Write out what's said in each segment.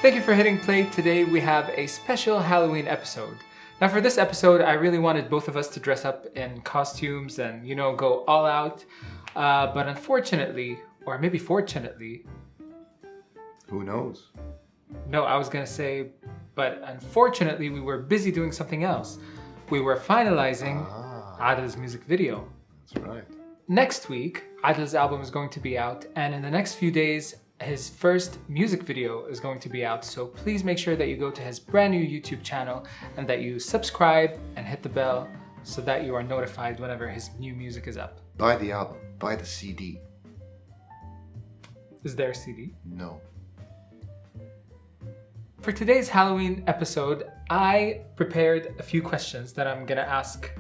Thank you for hitting play. Today we have a special Halloween episode. Now for this episode, I really wanted both of us to dress up in costumes and, go all out. But unfortunately, or maybe fortunately... Who knows? No, I was going to say, but unfortunately we were busy doing something else. We were finalizing Adil's music video. That's right. Next week, Adil's album is going to be out, and in the next few days, his first music video is going to be out, so please make sure that you go to his brand new YouTube channel and that you subscribe and hit the bell so that you are notified whenever his new music is up. Buy the album. Buy the CD. Is there a CD? No. For today's Halloween episode, I prepared a few questions that I'm gonna ask,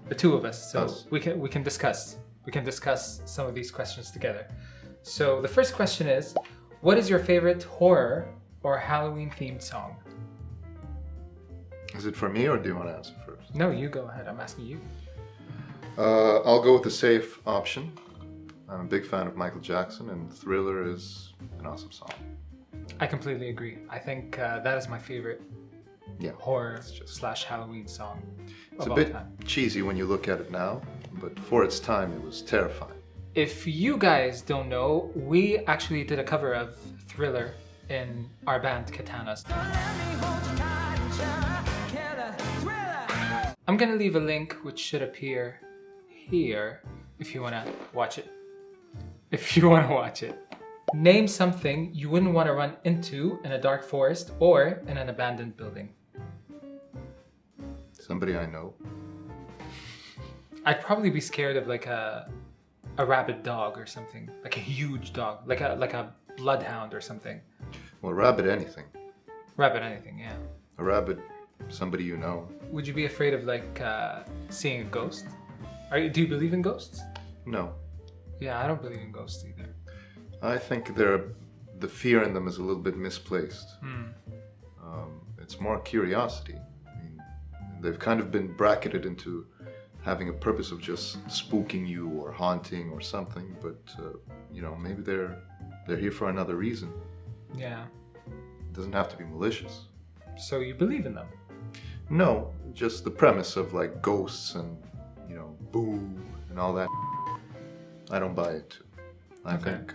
the two of us, so we can discuss. We can discuss some of these questions together. So the first question is, what is your favorite horror or Halloween themed song? Is it for me or do you want to answer first? No, you go ahead. I'm asking you. I'll go with the safe option. I'm a big fan of Michael Jackson and Thriller is an awesome song. I completely agree. I think that is my favorite horror / Halloween song. It's a bit cheesy when you look at it now, but for its time it was terrifying. If you guys don't know, we actually did a cover of Thriller in our band Katanas. I'm gonna leave a link which should appear here if you wanna watch it. Name something you wouldn't want to run into in a dark forest or in an abandoned building. Somebody I know. I'd probably be scared of like a rabid dog or something, like a huge dog, like a bloodhound or something. Well, rabbit anything. Rabbit anything, yeah. A rabbit, somebody you know. Would you be afraid of seeing a ghost? Do you believe in ghosts? No. Yeah, I don't believe in ghosts either. I think the fear in them is a little bit misplaced. It's more curiosity. I mean, they've kind of been bracketed into having a purpose of just spooking you or haunting or something, but maybe they're here for another reason. Yeah. It doesn't have to be malicious. So you believe in them? No, just the premise of like ghosts and boo and all that. I don't buy it. I think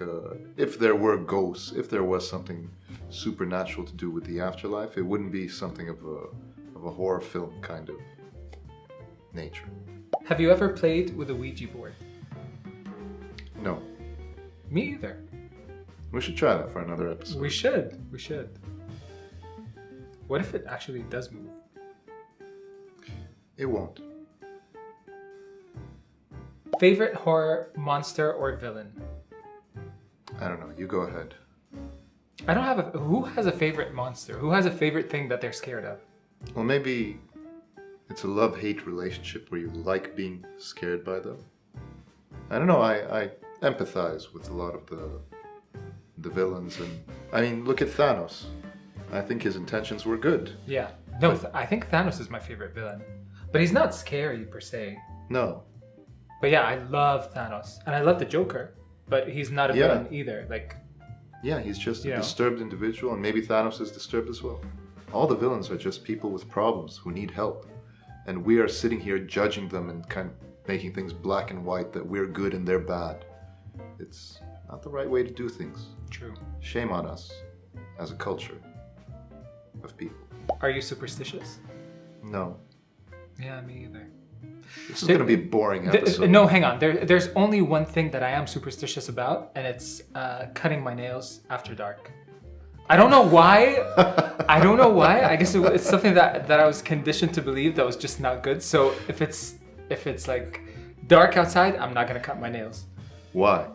if there were ghosts, if there was something supernatural to do with the afterlife, it wouldn't be something of a horror film kind of nature. Have you ever played with a Ouija board? No. Me either. We should try that for another episode. We should. What if it actually does move? It won't. Favorite horror monster or villain? I don't know. You go ahead. I don't have who has a favorite monster? Who has a favorite thing that they're scared of? Well, maybe it's a love-hate relationship where you like being scared by them. I don't know. I empathize with a lot of the villains, and I mean, look at Thanos. I think his intentions were good. Yeah. No, I think Thanos is my favorite villain, but he's not scary per se. No. But yeah, I love Thanos, and I love the Joker, but he's not a villain either. Yeah, he's just a disturbed individual, and maybe Thanos is disturbed as well. All the villains are just people with problems who need help. And we are sitting here judging them and kind of making things black and white, that we're good and they're bad. It's not the right way to do things. True. Shame on us as a culture of people. Are you superstitious? No. Yeah, me either. This is going to be a boring episode. No, hang on. There's only one thing that I am superstitious about, and it's cutting my nails after dark. I don't know why. I guess it's something that I was conditioned to believe that was just not good. So if it's like dark outside, I'm not gonna cut my nails. Why?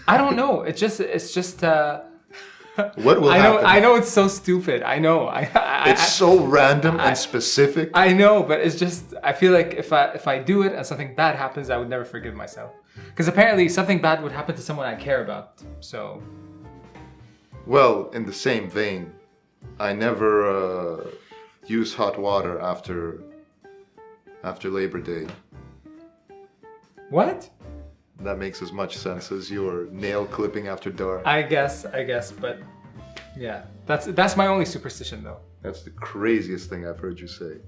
I don't know. It's just. What will happen? I know it's so stupid. I know. It's so random and specific. I know, but it's just. I feel like if I do it and something bad happens, I would never forgive myself. Because apparently something bad would happen to someone I care about. So. Well, in the same vein, I never use hot water after Labor Day. What? That makes as much sense as your nail clipping after dark. I guess, but yeah, that's my only superstition though. That's the craziest thing I've heard you say.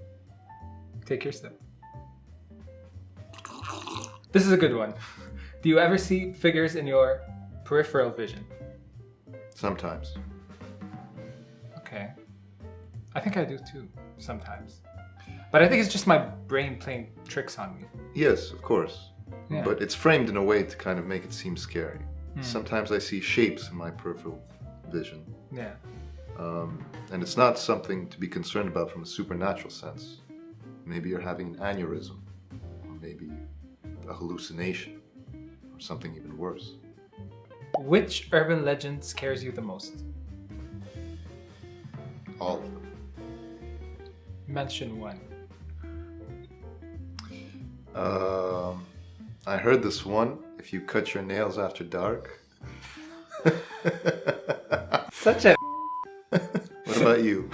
Take your sip. This is a good one. Do you ever see figures in your peripheral vision? Sometimes. Okay. I think I do too, sometimes. But I think it's just my brain playing tricks on me. Yes, of course. Yeah. But it's framed in a way to kind of make it seem scary. Sometimes I see shapes in my peripheral vision. Yeah. And it's not something to be concerned about from a supernatural sense. Maybe you're having an aneurysm, or maybe a hallucination, or something even worse. Which urban legend scares you the most? All of them. Mention one. I heard this one. If you cut your nails after dark. Such a... What about you?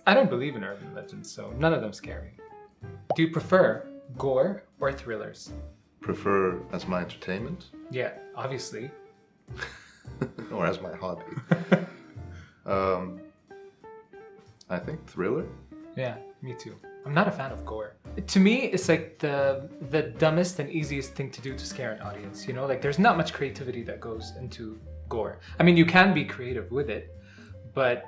I don't believe in urban legends, so none of them scare me. Do you prefer gore or thrillers? Prefer as my entertainment? Yeah, obviously. Or as my hobby? I think thriller. Yeah, me too. I'm not a fan of gore. To me, it's like the dumbest and easiest thing to do to scare an audience. You know, like there's not much creativity that goes into gore. I mean, you can be creative with it, but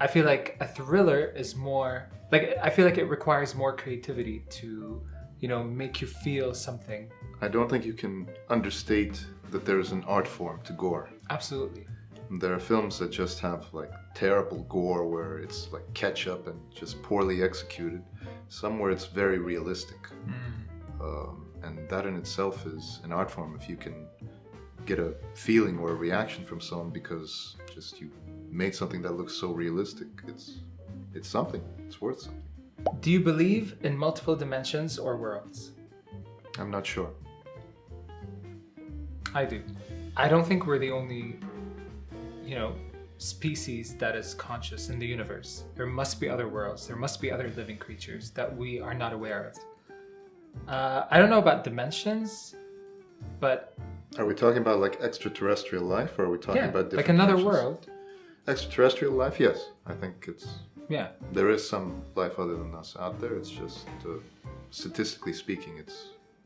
I feel like a thriller is more like, I feel like it requires more creativity to, you know, make you feel something. I don't think you can understate that there's an art form to gore. Absolutely. There are films that just have like terrible gore where it's like ketchup and just poorly executed. Some where it's very realistic. And that in itself is an art form if you can get a feeling or a reaction from someone because just you made something that looks so realistic. It's something. It's worth something. Do you believe in multiple dimensions or worlds? I'm not sure. I do. I don't think we're the only, you know, species that is conscious in the universe. There must be other worlds. There must be other living creatures that we are not aware of. I don't know about dimensions, but... Are we talking about like extraterrestrial life or are we talking about different like another dimensions? world. Extraterrestrial life, yes. I think Yeah. there is some life other than us out there. It's just, statistically speaking,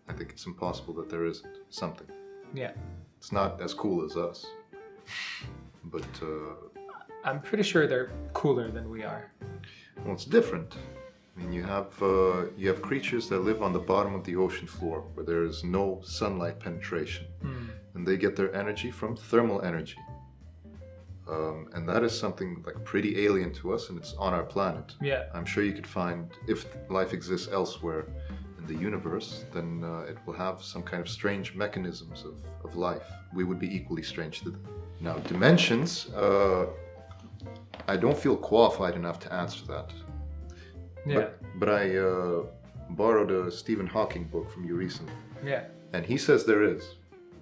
I think it's impossible that there isn't something. Yeah. It's not as cool as us. But, I'm pretty sure they're cooler than we are. well, it's different. I mean, you have creatures that live on the bottom of the ocean floor where there is no sunlight penetration. And they get their energy from thermal energy. And that is something like pretty alien to us and it's on our planet. Yeah. I'm sure you could find, if life exists elsewhere in the universe, then it will have some kind of strange mechanisms of life. We would be equally strange to them. Now, dimensions, I don't feel qualified enough to answer that. Yeah. But I borrowed a Stephen Hawking book from you recently. Yeah. And he says there is.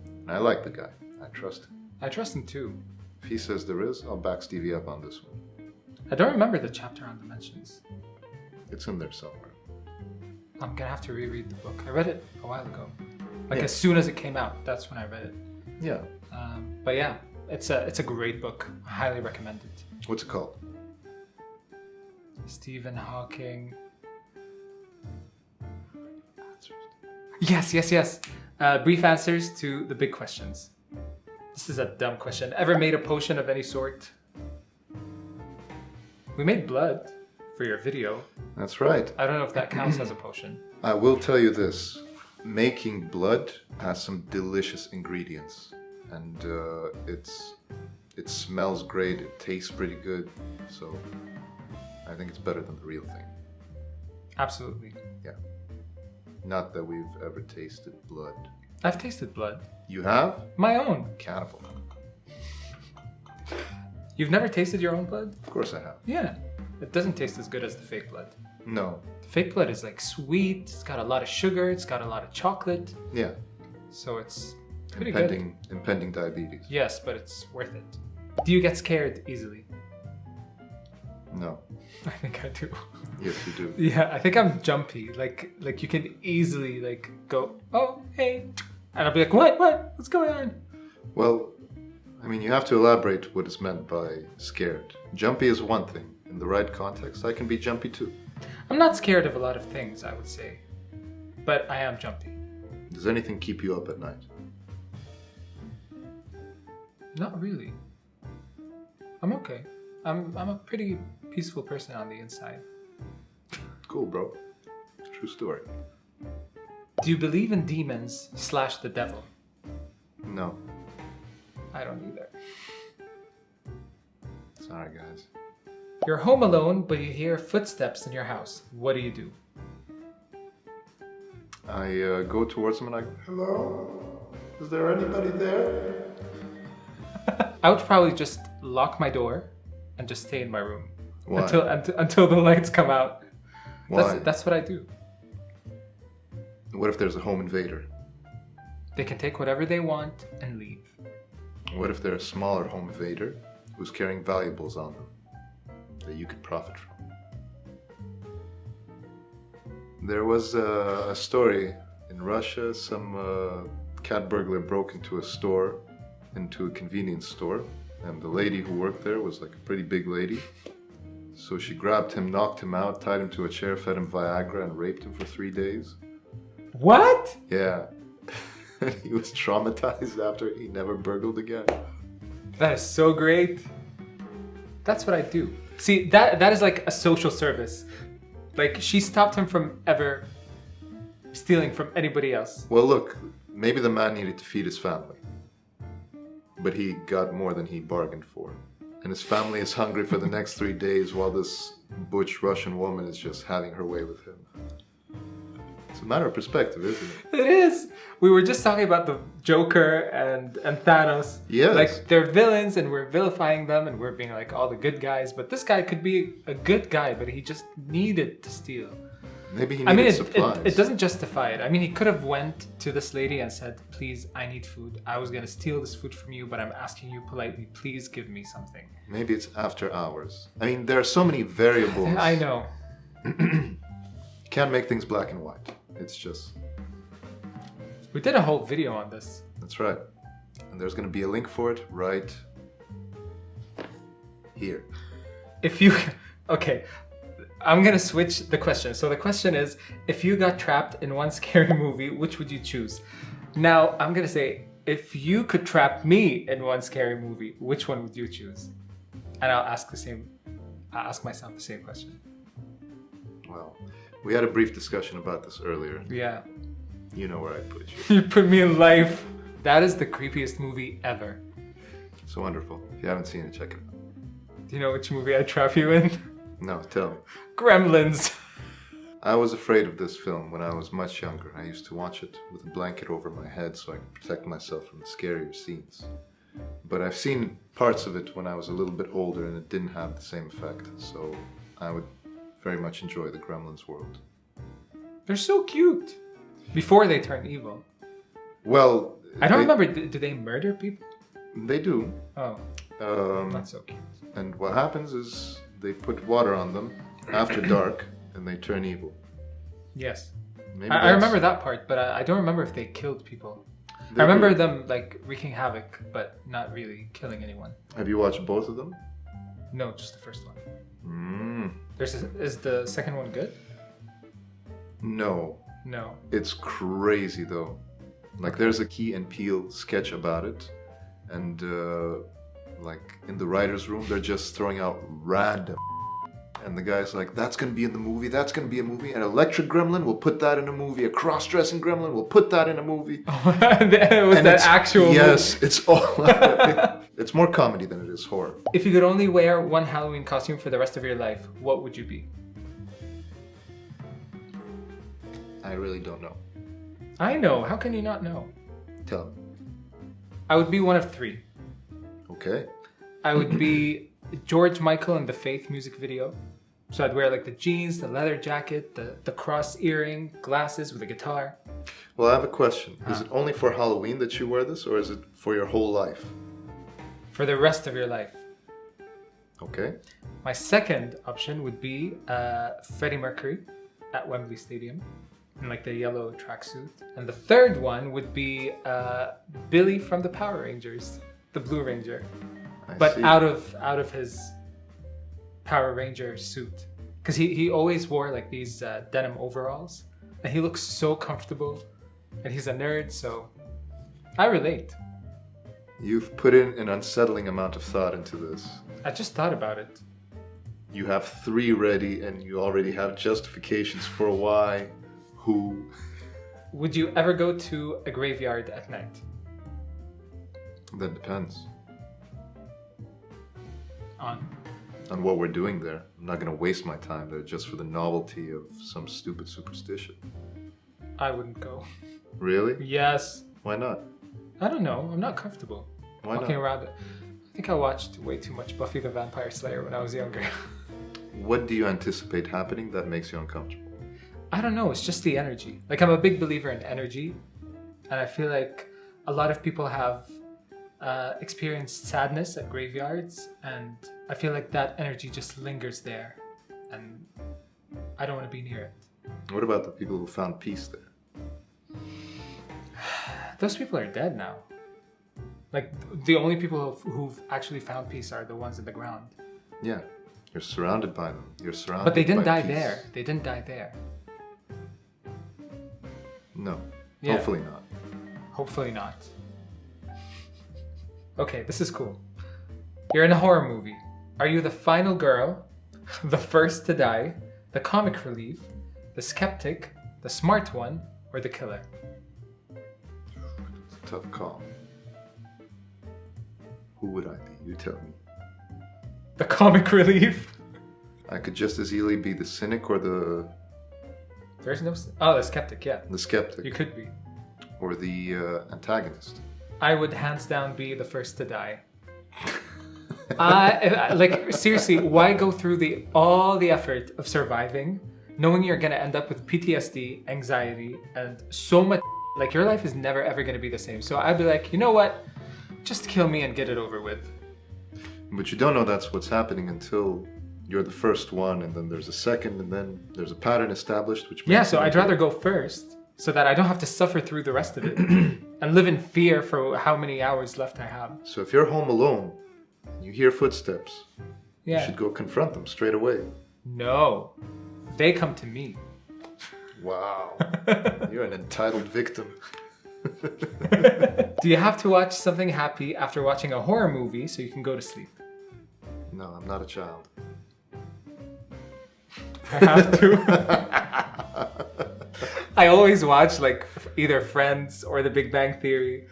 And I like the guy. I trust him. I trust him too. If he says there is, I'll back Stevie up on this one. I don't remember the chapter on dimensions. It's in there somewhere. I'm gonna have to reread the book. I read it a while ago. Like Yeah. as soon as it came out, that's when I read it. Yeah. But yeah, it's a great book. I highly recommend it. What's it called? Stephen Hawking. Yes. Brief answers to the big questions. This is a dumb question. Ever made a potion of any sort? We made blood for your video. That's right. I don't know if that counts as a potion. I will tell you this. Making blood has some delicious ingredients. And it smells great. It tastes pretty good. So I think it's better than the real thing. Absolutely. Yeah. Not that we've ever tasted blood. I've tasted blood. You have? My own. Cannibal. You've never tasted your own blood? Of course I have. Yeah. It doesn't taste as good as the fake blood. No. The fake blood is like sweet, it's got a lot of sugar, it's got a lot of chocolate. Yeah. So it's pretty good. Impending diabetes. Yes, but it's worth it. Do you get scared easily? No. I think I do. Yes, you do. Yeah, I think I'm jumpy. Like you can easily like go, oh, hey, And I'll be like, what? What's going on? Well, I mean, you have to elaborate what is meant by scared. Jumpy is one thing. In the right context, I can be jumpy too. I'm not scared of a lot of things, I would say. But I am jumpy. Does anything keep you up at night? Not really. I'm okay. I'm a pretty peaceful person on the inside. Cool, bro. True story. Do you believe in demons / the devil? No. I don't either. Sorry, guys. You're home alone, but you hear footsteps in your house. What do you do? I go towards them and I go, hello? Is there anybody there? I would probably just lock my door and just stay in my room. Why? Until the lights come out. Why? That's what I do. What if there's a home invader? They can take whatever they want and leave. What if there's a smaller home invader who's carrying valuables on them that you could profit from? There was a story in Russia. Some cat burglar broke into a convenience store, and the lady who worked there was like a pretty big lady. So she grabbed him, knocked him out, tied him to a chair, fed him Viagra, and raped him for 3 days. What? Yeah. And he was traumatized after. He never burgled again. That is so great. That's what I do. See, that is like a social service. Like, she stopped him from ever stealing from anybody else. Well, look, maybe the man needed to feed his family. But he got more than he bargained for. And his family is hungry for the next 3 days while this butch Russian woman is just having her way with him. It's a matter of perspective, isn't it? It is. We were just talking about the Joker and Thanos. Yes. Like, they're villains and we're vilifying them and we're being like all the good guys. But this guy could be a good guy, but he just needed to steal. Maybe he needed supplies. It doesn't justify it. I mean, he could have went to this lady and said, please, I need food. I was going to steal this food from you, but I'm asking you politely, please give me something. Maybe it's after hours. I mean, there are so many variables. I know. Can't make things black and white. It's just... We did a whole video on this. That's right. And there's going to be a link for it right here. If you... Okay. I'm going to switch the question. So the question is, if you got trapped in one scary movie, which would you choose? Now, I'm going to say, if you could trap me in one scary movie, which one would you choose? And I'll ask myself the same question. Well, we had a brief discussion about this earlier. Yeah. You know where I'd put you. You put me in life. That is the creepiest movie ever. So wonderful. If you haven't seen it, check it out. Do you know which movie I'd trap you in? No, tell me. Gremlins. I was afraid of this film when I was much younger. I used to watch it with a blanket over my head so I could protect myself from the scarier scenes. But I've seen parts of it when I was a little bit older and it didn't have the same effect. So I would very much enjoy the Gremlins world. They're so cute. Before they turn evil. Well... I don't remember, do they murder people? They do. Oh, not so cute. And what happens is they put water on them after dark and they turn evil. Yes. Maybe I remember that part, but I don't remember if they killed people. I remember them like wreaking havoc, but not really killing anyone. Have you watched both of them? No, just the first one. Mm. Is the second one good? No. No. It's crazy though. Like there's a Key and Peele sketch about it, and like in the writer's room they're just throwing out random, and the guy's like, that's gonna be in the movie, that's gonna be a movie, an electric gremlin, we'll put that in a movie, a cross-dressing gremlin, we'll put that in a movie. Was that actual Yes, movie? it's all it's more comedy than it is horror. If you could only wear one Halloween costume for the rest of your life, what would you be? I really don't know. I know. How can you not know? Tell me. I would be one of three. Okay. I would be George Michael in the Faith music video. So I'd wear like the jeans, the leather jacket, the cross earring, glasses with a guitar. Well, I have a question. Is it only for Halloween that you wear this, or is it for your whole life? For the rest of your life. Okay. My second option would be Freddie Mercury at Wembley Stadium. in like the yellow tracksuit. And the third one would be Billy from the Power Rangers, the Blue Ranger, but see. out of his Power Ranger suit, because he always wore like these denim overalls, and he looks so comfortable, and he's a nerd, so I relate. You've put in an unsettling amount of thought into this. I just thought about it. You have 3 ready, and you already have justifications for why, who. Would you ever go to a graveyard at night? That depends On what we're doing there. I'm not going to waste my time there just for the novelty of some stupid superstition. I wouldn't go. Really? Yes. Why not? I don't know. I'm not comfortable Why walking not? around it. I think I watched way too much Buffy the Vampire Slayer when I was younger. What do you anticipate happening that makes you uncomfortable? I don't know. It's just the energy. Like, I'm a big believer in energy, and I feel like a lot of people have experienced sadness at graveyards, and I feel like that energy just lingers there, and I don't want to be near it. What about the people who found peace there? Those people are dead now. Like, the only people who've actually found peace are the ones in the ground. Yeah, you're surrounded by them. You're surrounded. But they didn't by die peace. there. They didn't die there. No, Yeah. hopefully not. Hopefully not. Okay, this is cool. You're in a horror movie. Are you the final girl, the first to die, the comic relief, the skeptic, the smart one, or the killer? It's a tough call. Who would I be? You tell me. The comic relief? I could just as easily be the cynic or the There's no... Oh, the skeptic, yeah. skeptic You could be. or the antagonist. I would hands down be the first to die. Like, seriously, why go through all the effort of surviving, knowing you're gonna end up with PTSD, anxiety, and so much? Like, your life is never ever gonna be the same. So I'd be like, you know what? Just kill me and get it over with. But you don't know that's what's happening until you're the first one, and then there's a second, and then there's a pattern established. Which Yeah, makes so it I'd rather go first, so that I don't have to suffer through the rest of it and live in fear for how many hours left I have. So if you're home alone, you hear footsteps. You Yeah. should go confront them straight away. No, they come to me. Wow, you're an entitled victim. Do you have to watch something happy after watching a horror movie so you can go to sleep? No, I'm not a child. I have to. I always watch like either Friends or The Big Bang Theory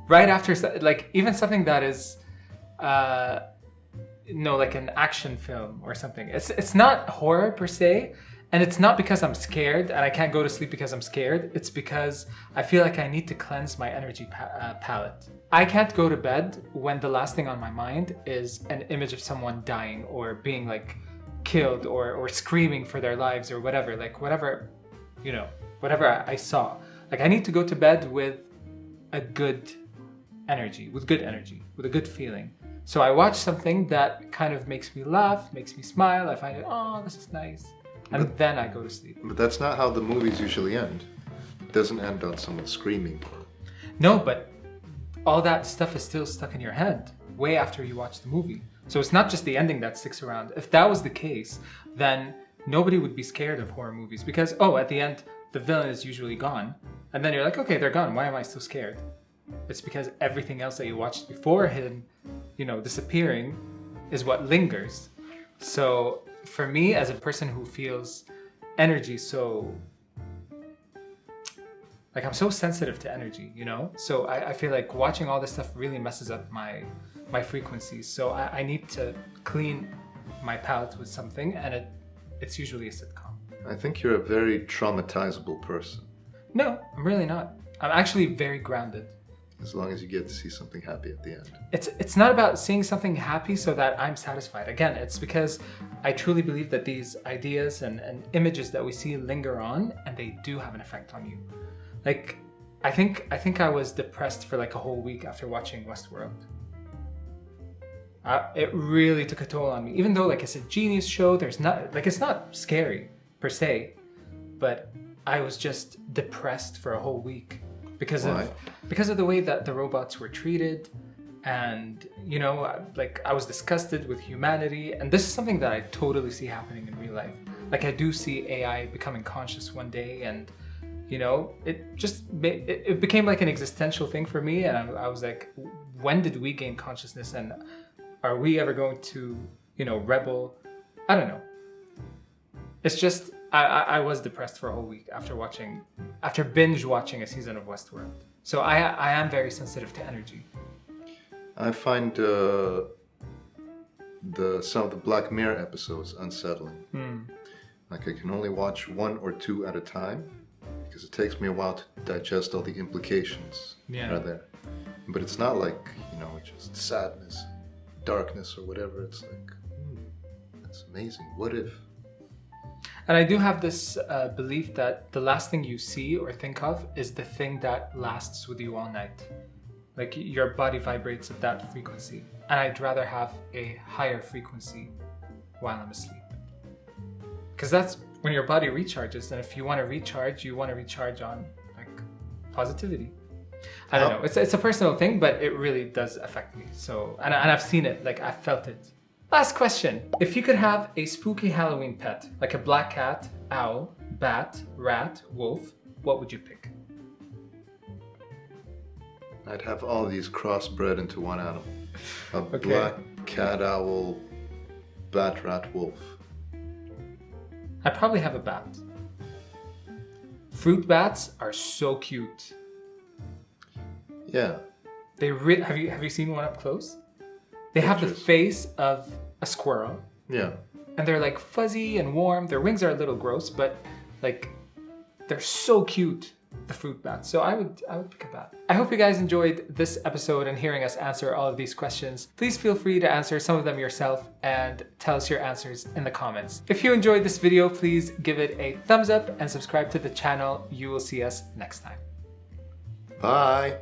right after, like, even something that is like an action film or something. It's not horror per se, and it's not because I'm scared and I can't go to sleep because I'm scared. It's because I feel like I need to cleanse my energy palette. I can't go to bed when the last thing on my mind is an image of someone dying or being like killed or screaming for their lives or whatever, like whatever I saw. Like, I need to go to bed with a good energy, with a good feeling. So I watch something that kind of makes me laugh, makes me smile. I find it, oh, this is nice. And then I go to sleep. But that's not how the movies usually end. It doesn't end on someone screaming. No, but all that stuff is still stuck in your head way after you watch the movie. So it's not just the ending that sticks around. If that was the case, then nobody would be scared of horror movies because, at the end, the villain is usually gone. And then you're like, okay, they're gone. Why am I still scared? It's because everything else that you watched before him, disappearing is what lingers. So for me, as a person who feels energy so... Like, I'm so sensitive to energy, So I feel like watching all this stuff really messes up my frequencies. So I need to clean my palette with something, and it's usually a sitcom. I think you're a very traumatizable person. No, I'm really not. I'm actually very grounded. As long as you get to see something happy at the end. It's not about seeing something happy so that I'm satisfied. Again, it's because I truly believe that these ideas and images that we see linger on, and they do have an effect on you. Like, I think I was depressed for like a whole week after watching Westworld. It really took a toll on me. Even though, like, it's a genius show, it's not scary per se, but I was just depressed for a whole week because Why? of the way that the robots were treated, and you know, like I was disgusted with humanity, and this is something that I totally see happening in real life. Like I do see AI becoming conscious one day, and you know, it became like an existential thing for me, and I was like, when did we gain consciousness, and are we ever going to, you know, rebel? I don't know. It's just I was depressed for a whole week after binge watching a season of Westworld. So I am very sensitive to energy. I find some of the Black Mirror episodes unsettling. Like I can only watch 1 or 2 at a time because it takes me a while to digest all the implications that are there. But it's not like, you know, just sadness, darkness, or whatever. It's like, that's amazing. What if? And I do have this belief that the last thing you see or think of is the thing that lasts with you all night. Like your body vibrates at that frequency. And I'd rather have a higher frequency while I'm asleep. Because that's when your body recharges. And if you want to recharge, you want to recharge on like positivity. I don't know. It's a personal thing, but it really does affect me. So, and I've seen it. Like I've felt it. Last question. If you could have a spooky Halloween pet, like a black cat, owl, bat, rat, wolf, what would you pick? I'd have all these crossbred into one animal. A black cat, owl, bat, rat, wolf. I'd probably have a bat. Fruit bats are so cute. Yeah. Have you seen one up close? They have the face of a squirrel. Yeah. And they're like fuzzy and warm. Their wings are a little gross, but like they're so cute, the fruit bats. So I would pick a bat. I hope you guys enjoyed this episode and hearing us answer all of these questions. Please feel free to answer some of them yourself and tell us your answers in the comments. If you enjoyed this video, please give it a thumbs up and subscribe to the channel. You will see us next time. Bye.